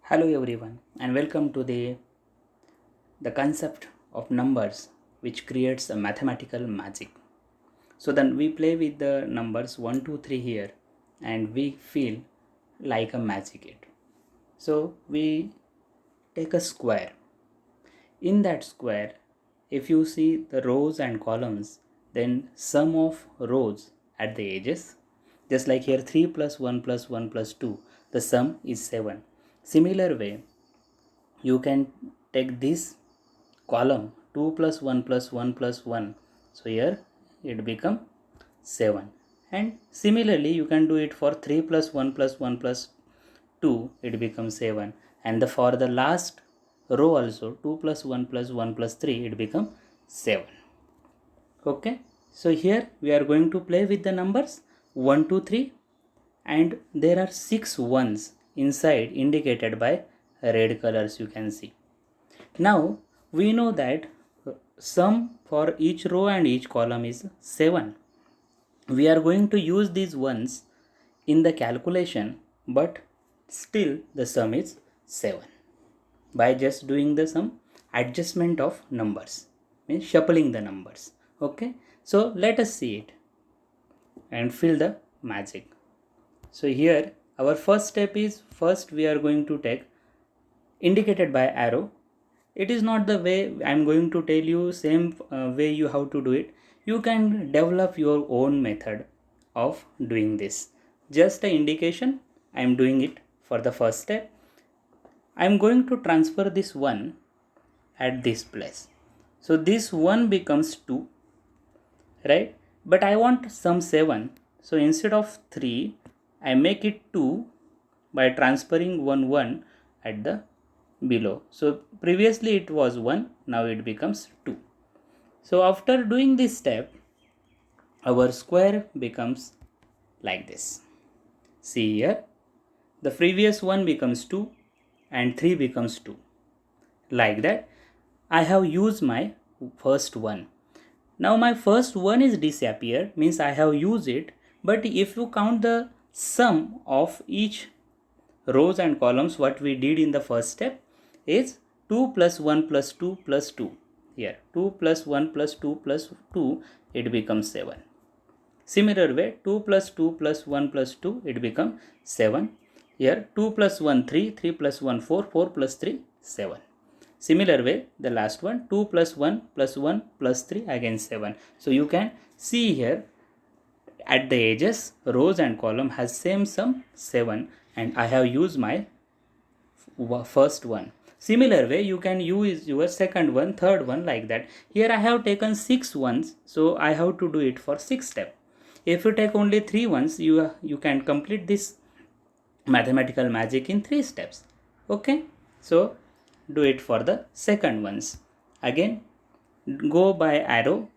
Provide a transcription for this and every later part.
Hello everyone and welcome to the concept of numbers which creates a mathematical magic. So then we play with the numbers 1 2 3 here and we feel like a magic it. So we take a square. In that square, if you see the rows and columns, then sum of rows at the edges, just like here 3 plus 1 plus 1 plus 2, the sum is 7. Similar way, you can take this column 2 plus 1 plus 1 plus 1, so here it become 7, and similarly you can do it for 3 plus 1 plus 1 plus 2, it becomes 7, and for the last row also 2 plus 1 plus 1 plus 3, it become 7. Okay, so here we are going to play with the numbers 1 2 3, and there are 6 ones inside indicated by red colors, you can see. Now we know that sum for each row and each column is 7. We are going to use these ones in the calculation, but still the sum is 7 by just doing the some adjustment of numbers, means shuffling the numbers. Okay, so let us see it and feel the magic. So here our first step is, first we are going to take indicated by arrow. It is not the way I'm going to tell you, same way you have to do it. You can develop your own method of doing this. Just an indication, I'm doing it for the first step. I'm going to transfer this 1 at this place. So this 1 becomes 2, right? But I want some 7. So instead of 3, I make it 2 by transferring 1 at the below. So previously it was 1, now it becomes 2. So after doing this step, our square becomes like this. See here, the previous one becomes 2 and 3 becomes 2. Like that, I have used my first one. Now my first one is disappeared, means I have used it, but if you count the sum of each rows and columns, what we did in the first step is 2 plus 1 plus 2 plus 2. Here 2 plus 1 plus 2 plus 2, it becomes 7. Similar way 2 plus 2 plus 1 plus 2, it becomes 7. Here 2 plus 1 3, 3 plus 1 4, 4 plus 3 7. Similar way the last one 2 plus 1 plus 1 plus 3, again 7. So you can see here at the edges rows and column has same sum 7, and I have used my first one. Similar way you can use your second one, third one, like that. Here I have taken 6 ones, so I have to do it for 6 step. If you take only 3 ones, you can complete this mathematical magic in 3 steps. Okay, so do it for the second ones. Again go by arrow,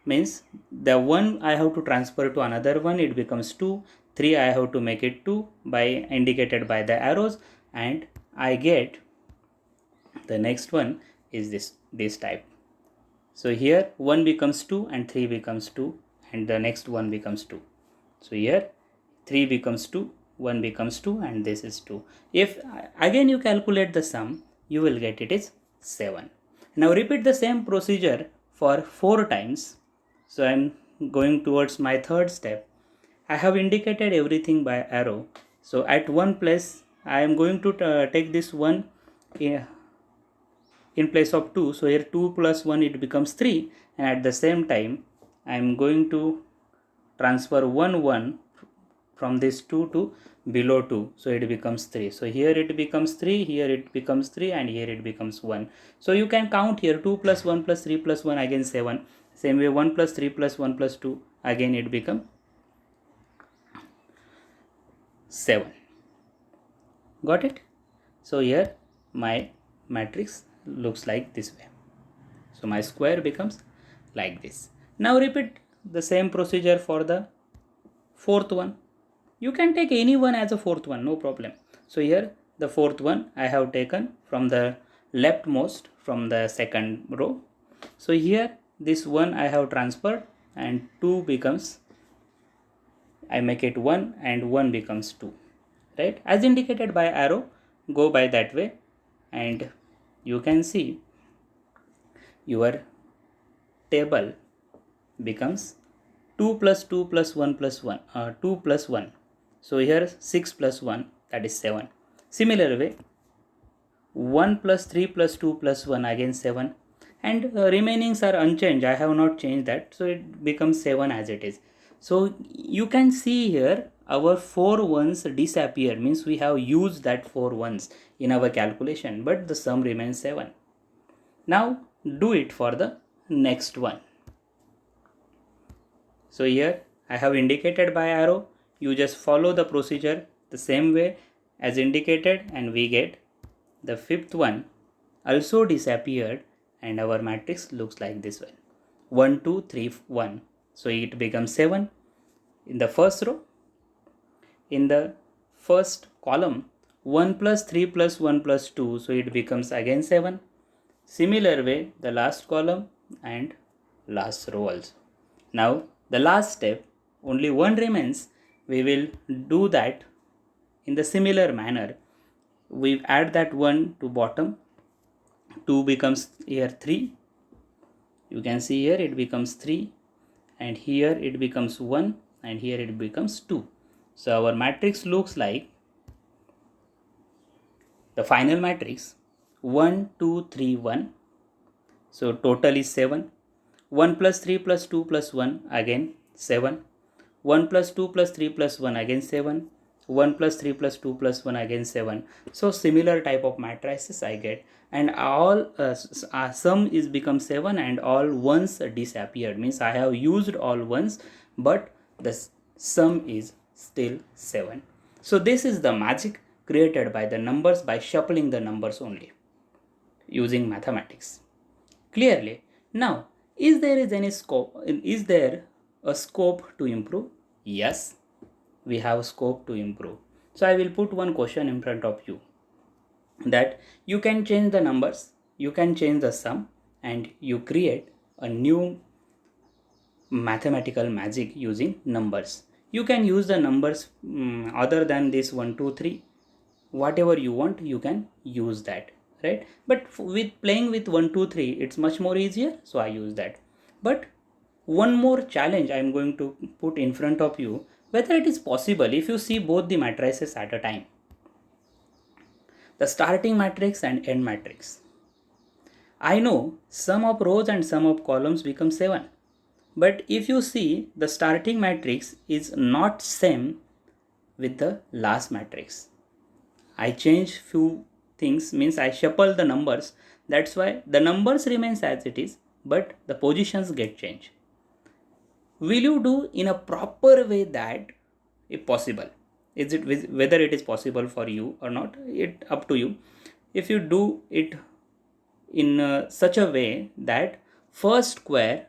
means the one I have to transfer to another one, it becomes 2, 3 I have to make it 2 by indicated by the arrows, and I get the next one is this type. So here 1 becomes 2 and 3 becomes 2, and the next one becomes 2. So here 3 becomes 2, 1 becomes 2, and this is 2. If again you calculate the sum, you will get it is 7. Now repeat the same procedure for 4 times. So I am going towards my third step. I have indicated everything by arrow. So at one place I am going to take this one in place of 2. So here 2 plus 1, it becomes 3, and at the same time I am going to transfer 1 from this 2 to below 2, so it becomes 3. So here it becomes 3, here it becomes 3, and here it becomes 1. So you can count here 2 plus 1 plus 3 plus 1, again 7. Same way 1 plus 3 plus 1 plus 2, again it becomes 7. Got it? So here my matrix looks like this way. So my square becomes like this. Now repeat the same procedure for the fourth one. You can take any one as a fourth one, no problem. So here the fourth one I have taken from the leftmost, from the second row. So here this one I have transferred, and 2 becomes, I make it 1, and 1 becomes 2, right, as indicated by arrow. go by that way, and you can see your table becomes 2 plus 2 plus 1 plus 1, 2 plus 1. So here 6 plus 1, that is 7. Similar way, 1 plus 3 plus 2 plus 1, again 7, and remainings are unchanged. I have not changed that, so it becomes 7 as it is. So you can see here our 4 ones disappear, means we have used that 4 ones in our calculation, but the sum remains 7. Now do it for the next one. So here I have indicated by arrow. You just follow the procedure the same way as indicated, and we get the fifth one also disappeared, and our matrix looks like this one: 1 2 3 1. So it becomes 7 in the first row. In the first column, 1 plus 3 plus 1 plus 2, so it becomes again 7. Similar way, the last column and last row also. Now the last step, only one remains. We will do that in the similar manner. We add that 1 to bottom, 2 becomes here 3. You can see here it becomes 3, and here it becomes 1, and here it becomes 2. So our matrix looks like the final matrix 1 2 3 1. So total is 7. 1 plus 3 plus 2 plus 1, again 7. 1 plus 2 plus 3 plus 1, again 7. 1 plus 3 plus 2 plus 1, again 7. So similar type of matrices I get, and all sum is become 7 and all ones disappeared, means I have used all ones, but the sum is still 7. So this is the magic created by the numbers, by shuffling the numbers only using mathematics. Clearly, now is there a scope to improve? Yes, we have scope to improve. So I will put one question in front of you, that you can change the numbers, you can change the sum, and you create a new mathematical magic using numbers. You can use the numbers other than this 1 2 3. Whatever you want, you can use that, right? But with playing with 1 2 3, it's much more easier, so I use that. But one more challenge I am going to put in front of you, whether it is possible if you see both the matrices at a time, the starting matrix and end matrix. I know sum of rows and sum of columns become 7, but if you see, the starting matrix is not same with the last matrix. I change few things, means I shuffle the numbers. That's why the numbers remains as it is, but the positions get changed. Will you do in a proper way that, if possible? Is it whether it is possible for you or not? It up to you. If you do it in such a way that first square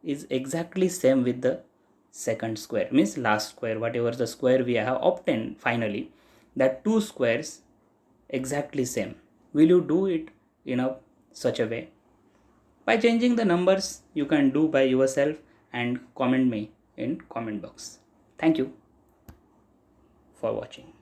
is exactly same with the second square, means last square, whatever the square we have obtained finally, that two squares exactly same. Will you do it in a such a way? By changing the numbers, you can do by yourself, and comment me in comment box. Thank you for watching.